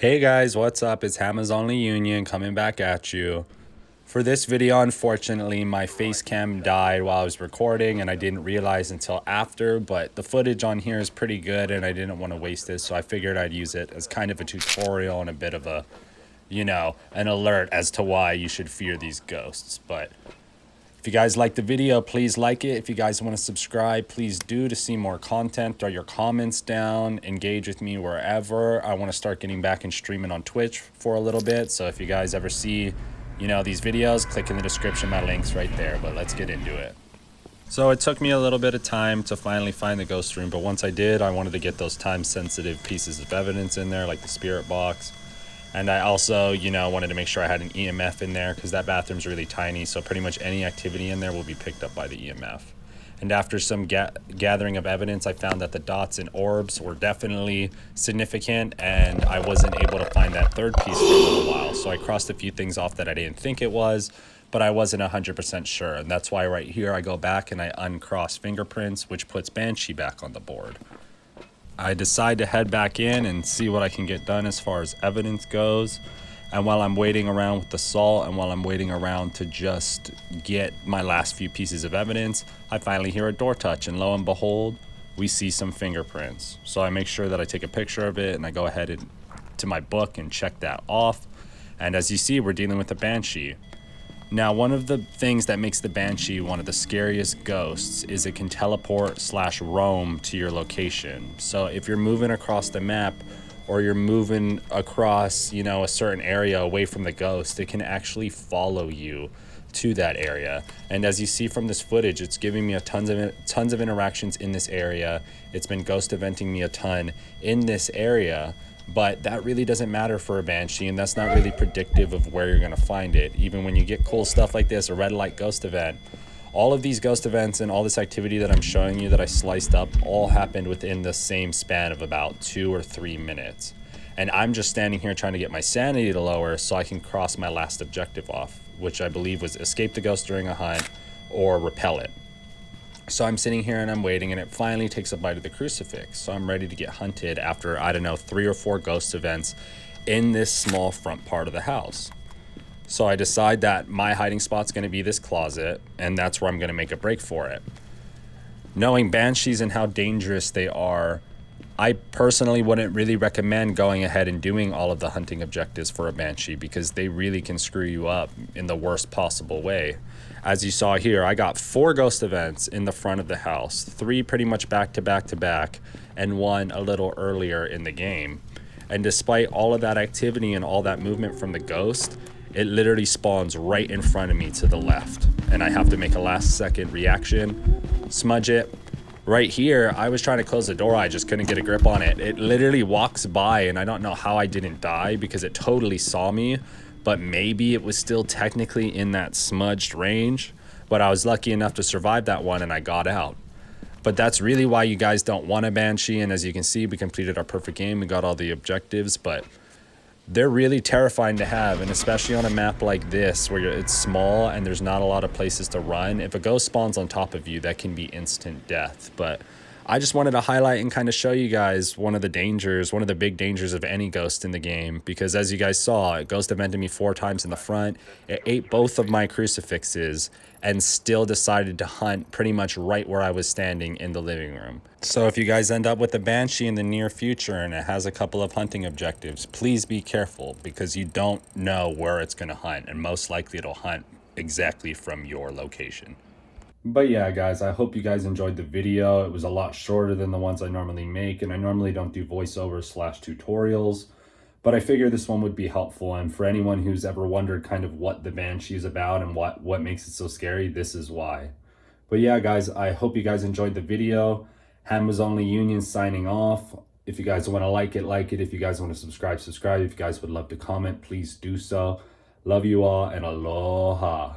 Hey guys, what's up? It's Hammers Only Union coming back at you. For this video, unfortunately, my face cam died while I was recording and I didn't realize until after, but the footage on here is pretty good and I didn't want to waste it, so I figured I'd use it as kind of a tutorial and a bit of a, an alert as to why you should fear these ghosts. But if you guys like the video, please like it. If you guys want to subscribe, please do to see more content. Throw your comments down, engage with me wherever. I want to start getting back and streaming on Twitch for a little bit. So if you guys ever see, these videos, click in the description, my link's right there. But let's get into it. So it took me a little bit of time to finally find the ghost room, but once I did, I wanted to get those time-sensitive pieces of evidence in there, like the spirit box. And I also, wanted to make sure I had an EMF in there because that bathroom's really tiny. So pretty much any activity in there will be picked up by the EMF. And after some gathering of evidence, I found that the dots and orbs were definitely significant. And I wasn't able to find that third piece for a little while. So I crossed a few things off that I didn't think it was, but I wasn't 100% sure. And that's why right here I go back and I uncross fingerprints, which puts Banshee back on the board. I decide to head back in and see what I can get done as far as evidence goes. And while I'm waiting around with the salt and while I'm waiting around to just get my last few pieces of evidence, I finally hear a door touch, and lo and behold, we see some fingerprints. So I make sure that I take a picture of it and I go ahead to my book and check that off. And as you see, we're dealing with a Banshee. Now, one of the things that makes the Banshee one of the scariest ghosts is it can teleport/roam to your location. So if you're moving across the map or you're moving across, a certain area away from the ghost, it can actually follow you to that area. And as you see from this footage, it's giving me tons of interactions in this area. It's been ghost eventing me a ton in this area. But that really doesn't matter for a Banshee, and that's not really predictive of where you're going to find it. Even when you get cool stuff like this, a red light ghost event, all of these ghost events and all this activity that I'm showing you that I sliced up all happened within the same span of about 2 or 3 minutes. And I'm just standing here trying to get my sanity to lower so I can cross my last objective off, which I believe was escape the ghost during a hunt or repel it. So I'm sitting here and I'm waiting, and it finally takes a bite of the crucifix. So I'm ready to get hunted after, 3 or 4 ghost events in this small front part of the house. So I decide that my hiding spot's going to be this closet, and that's where I'm going to make a break for it. Knowing Banshees and how dangerous they are, I personally wouldn't really recommend going ahead and doing all of the hunting objectives for a Banshee because they really can screw you up in the worst possible way. As you saw here, I got 4 ghost events in the front of the house, 3 pretty much back to back to back, and 1 a little earlier in the game. And despite all of that activity and all that movement from the ghost, it literally spawns right in front of me to the left. And I have to make a last second reaction, smudge it. Right here, I was trying to close the door, I just couldn't get a grip on it. It literally walks by, and I don't know how I didn't die because it totally saw me. But maybe it was still technically in that smudged range, but I was lucky enough to survive that one and I got out. But that's really why you guys don't want a Banshee, and as you can see, we completed our perfect game, we got all the objectives, but they're really terrifying to have, and especially on a map like this where it's small and there's not a lot of places to run. If a ghost spawns on top of you, that can be instant death. But I just wanted to highlight and kind of show you guys one of the big dangers of any ghost in the game, because as you guys saw, it ghost evented me 4 times in the front. It ate both of my crucifixes and still decided to hunt pretty much right where I was standing in the living room. So if you guys end up with a Banshee in the near future and it has a couple of hunting objectives, please be careful because you don't know where it's going to hunt, and most likely it'll hunt exactly from your location. But yeah, guys, I hope you guys enjoyed the video. It was a lot shorter than the ones I normally make, and I normally don't do voiceovers/tutorials, but I figured this one would be helpful. And for anyone who's ever wondered kind of what the Banshee is about and what makes it so scary, this is why. But yeah, guys, I hope you guys enjoyed the video. Hammers Only Union signing off. If you guys want to like it, like it. If you guys want to subscribe, subscribe. If you guys would love to comment, please do so. Love you all, and aloha.